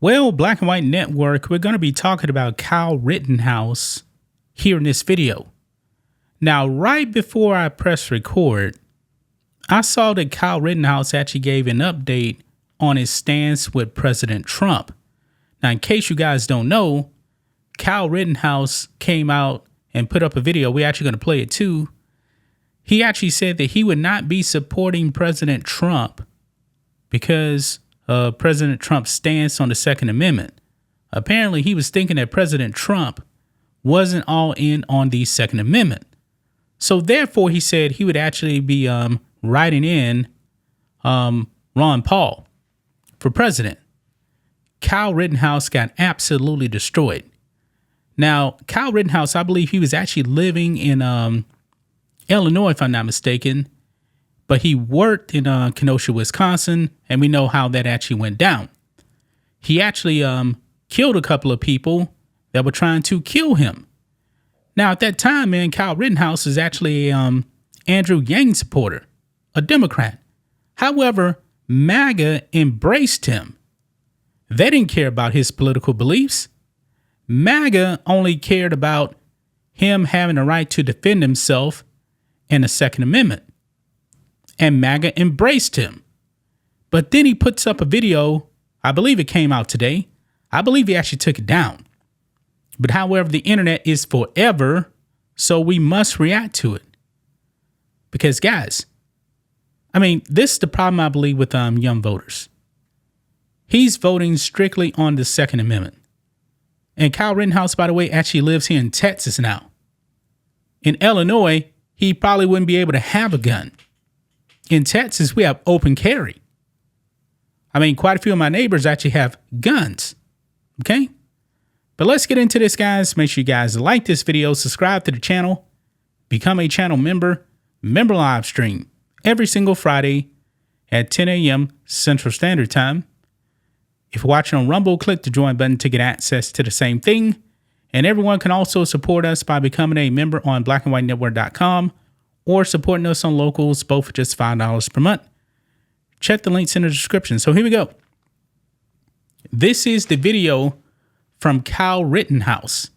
Well, Black and White Network, we're going to be talking about Kyle Rittenhouse here in this video. Now, right before I press record, I saw that Kyle Rittenhouse actually gave an update on his stance with President Trump. Now, in case you guys don't know, Kyle Rittenhouse came out and put up a video. We're actually going to play it too. He actually said that he would not be supporting President Trump because of President Trump's stance on the Second Amendment. Apparently, he was thinking that President Trump wasn't all in on the Second Amendment. So therefore, he said he would actually be writing in Ron Paul for president. Kyle Rittenhouse got absolutely destroyed. Now, Kyle Rittenhouse, I believe he was actually living in Illinois, if I'm not mistaken, but he worked in Kenosha, Wisconsin, and we know how that actually went down. He actually killed a couple of people that were trying to kill him. Now, at that time, man, Kyle Rittenhouse is actually a Andrew Yang supporter, a Democrat. However, MAGA embraced him. They didn't care about his political beliefs. MAGA only cared about him having the right to defend himself and the Second Amendment. And MAGA embraced him. But then he puts up a video, I believe it came out today. I believe he actually took it down. But however, the internet is forever, so we must react to it. Because guys, I mean, this is the problem I believe with young voters. He's voting strictly on the Second Amendment. And Kyle Rittenhouse, by the way, actually lives here in Texas now. In Illinois, he probably wouldn't be able to have a gun. In Texas, we have open carry. I mean, quite a few of my neighbors actually have guns. Okay? But let's get into this, guys. Make sure you guys like this video, subscribe to the channel, become a channel member, member live stream every single Friday at 10 a.m. Central Standard Time. If you're watching on Rumble, click the join button to get access to the same thing. And everyone can also support us by becoming a member on blackandwhitenetwork.com or supporting us on Locals, both for just $5 per month. Check the links in the description. So here we go. This is the video from Kyle Rittenhouse.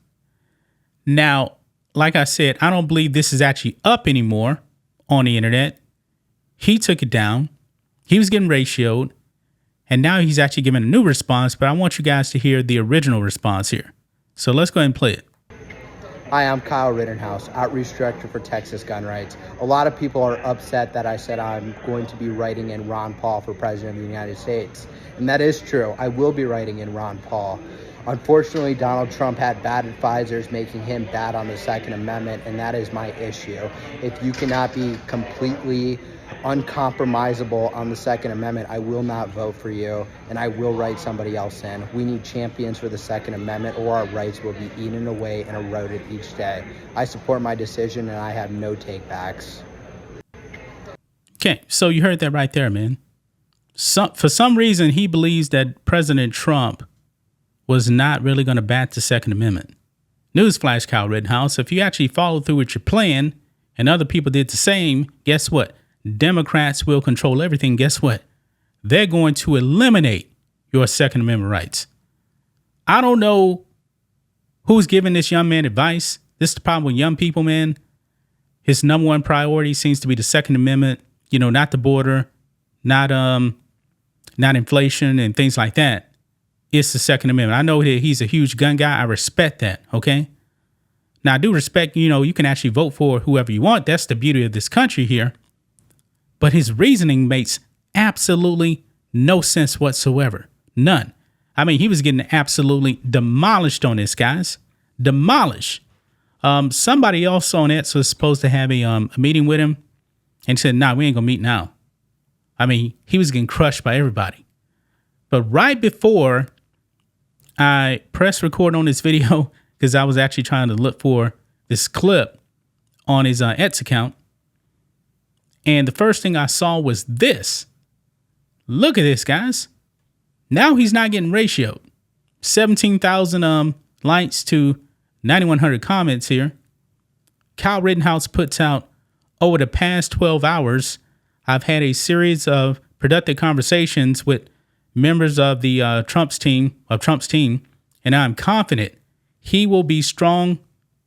Now, like I said, I don't believe this is actually up anymore on the internet. He took it down. He was getting ratioed. And now he's actually giving a new response, but I want you guys to hear the original response here. So let's go ahead and play it. Hi, I'm Kyle Rittenhouse, Outreach Director for Texas Gun Rights. A lot of people are upset that I said I'm going to be writing in Ron Paul for President of the United States. And that is true. I will be writing in Ron Paul. Unfortunately, Donald Trump had bad advisors making him bad on the Second Amendment, and that is my issue. If you cannot be completely uncompromisable on the Second Amendment, I will not vote for you, and I will write somebody else in. We need champions for the Second Amendment, or our rights will be eaten away and eroded each day. I support my decision, and I have no takebacks. Okay, so you heard that right there, man. For some reason, he believes that President Trump was not really going to bat the Second Amendment. Newsflash, Kyle Rittenhouse, if you actually follow through with your plan and other people did the same, guess what? Democrats will control everything. Guess what? They're going to eliminate your Second Amendment rights. I don't know who's giving this young man advice. This is the problem with young people, man. His number one priority seems to be the Second Amendment, you know, not the border, not inflation and things like that. It's the Second Amendment. I know that he's a huge gun guy. I respect that. Okay. Now, I do respect, you know, you can actually vote for whoever you want. That's the beauty of this country here. But his reasoning makes absolutely no sense whatsoever. None. I mean, he was getting absolutely demolished on this, guys. Demolished. Somebody else on X was supposed to have a meeting with him and said, nah, we ain't gonna meet now. I mean, he was getting crushed by everybody. But right before I pressed record on this video, because I was actually trying to look for this clip on his X account, and the first thing I saw was this. Look at this, guys. Now he's not getting ratioed. 17,000 likes to 9,100 comments here. Kyle Rittenhouse puts out, over the past 12 hours, I've had a series of productive conversations with members of the Trump's team, and I'm confident he will be strong.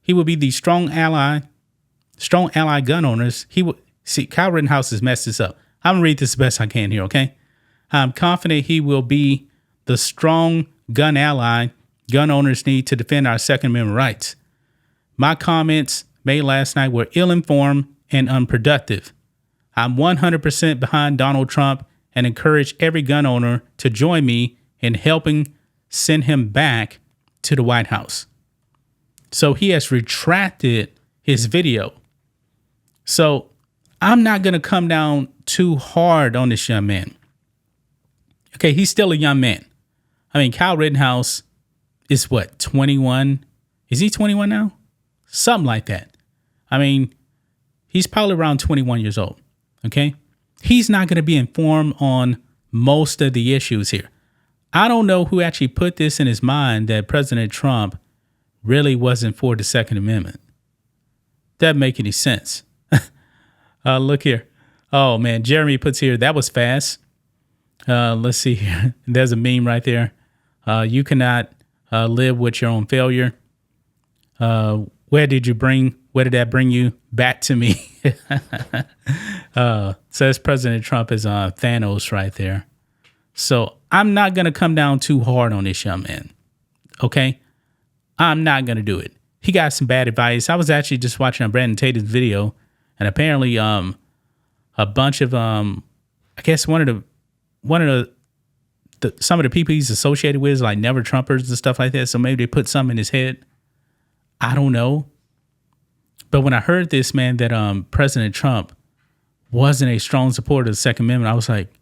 He will be the strong ally gun owners. He will see. Kyle Rittenhouse has messed this up. I'm gonna read this the best I can here. Okay, I'm confident he will be the strong gun ally gun owners need to defend our Second Amendment rights. My comments made last night were ill-informed and unproductive. I'm 100% behind Donald Trump and encourage every gun owner to join me in helping send him back to the White House. So he has retracted his video. So I'm not going to come down too hard on this young man. Okay, he's still a young man. I mean, Kyle Rittenhouse is what, 21? Is he 21 now? Something like that. I mean, he's probably around 21 years old. Okay. He's not going to be informed on most of the issues here. I don't know who actually put this in his mind that President Trump really wasn't for the Second Amendment. Doesn't make any sense. Look here. Oh, man. Jeremy puts here, that was fast. Let's see here. There's a meme right there. You cannot live with your own failure. Where did that bring you? Back to me. Says President Trump is Thanos right there. So I'm not going to come down too hard on this young man. Okay? I'm not going to do it. He got some bad advice. I was actually just watching a Brandon Tatum's video, and apparently a bunch of I guess some of the people he's associated with is like never Trumpers and stuff like that. So maybe they put something in his head. I don't know. But when I heard this, man, that President Trump wasn't a strong supporter of the Second Amendment, I was like,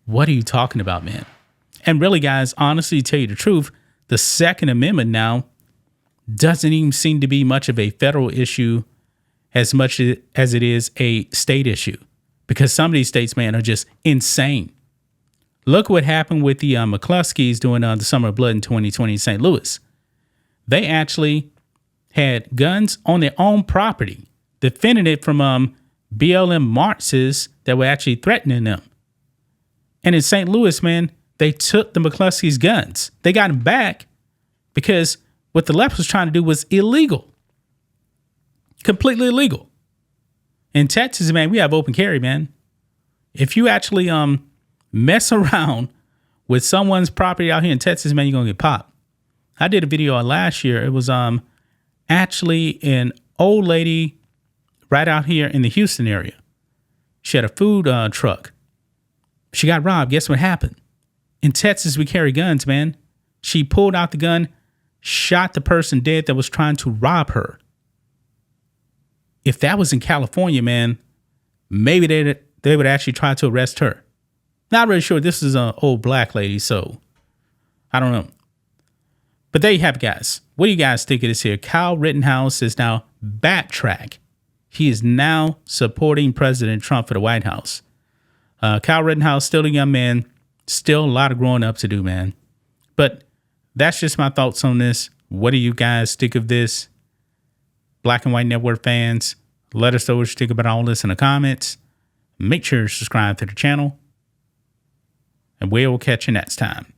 what are you talking about, man? And really, guys, honestly, to tell you the truth, the Second Amendment now doesn't even seem to be much of a federal issue as much as it is a state issue, because some of these states, man, are just insane. Look what happened with the McCluskeys during the Summer of Blood in 2020 in St. Louis. They actually had guns on their own property, defending it from BLM Marxists that were actually threatening them. And in St. Louis, man, they took the McCluskeys' guns. They got them back because what the left was trying to do was illegal. Completely illegal. In Texas, man, we have open carry, man. If you actually mess around with someone's property out here in Texas, man, you're going to get popped. I did a video on last year. It was actually an old lady right out here in the Houston area. She had a food truck. She got robbed. Guess what happened? In Texas, we carry guns, man. She pulled out the gun, shot the person dead that was trying to rob her. If that was in California, man, maybe they would actually try to arrest her. Not really sure. This is an old black lady, so I don't know. But there you have it, guys. What do you guys think of this here? Kyle Rittenhouse is now backtrack. He is now supporting President Trump for the White House. Kyle Rittenhouse, still a young man, still a lot of growing up to do, man. But that's just my thoughts on this. What do you guys think of this? Black and White Network fans, let us know what you think about all this in the comments. Make sure to subscribe to the channel, and we'll catch you next time.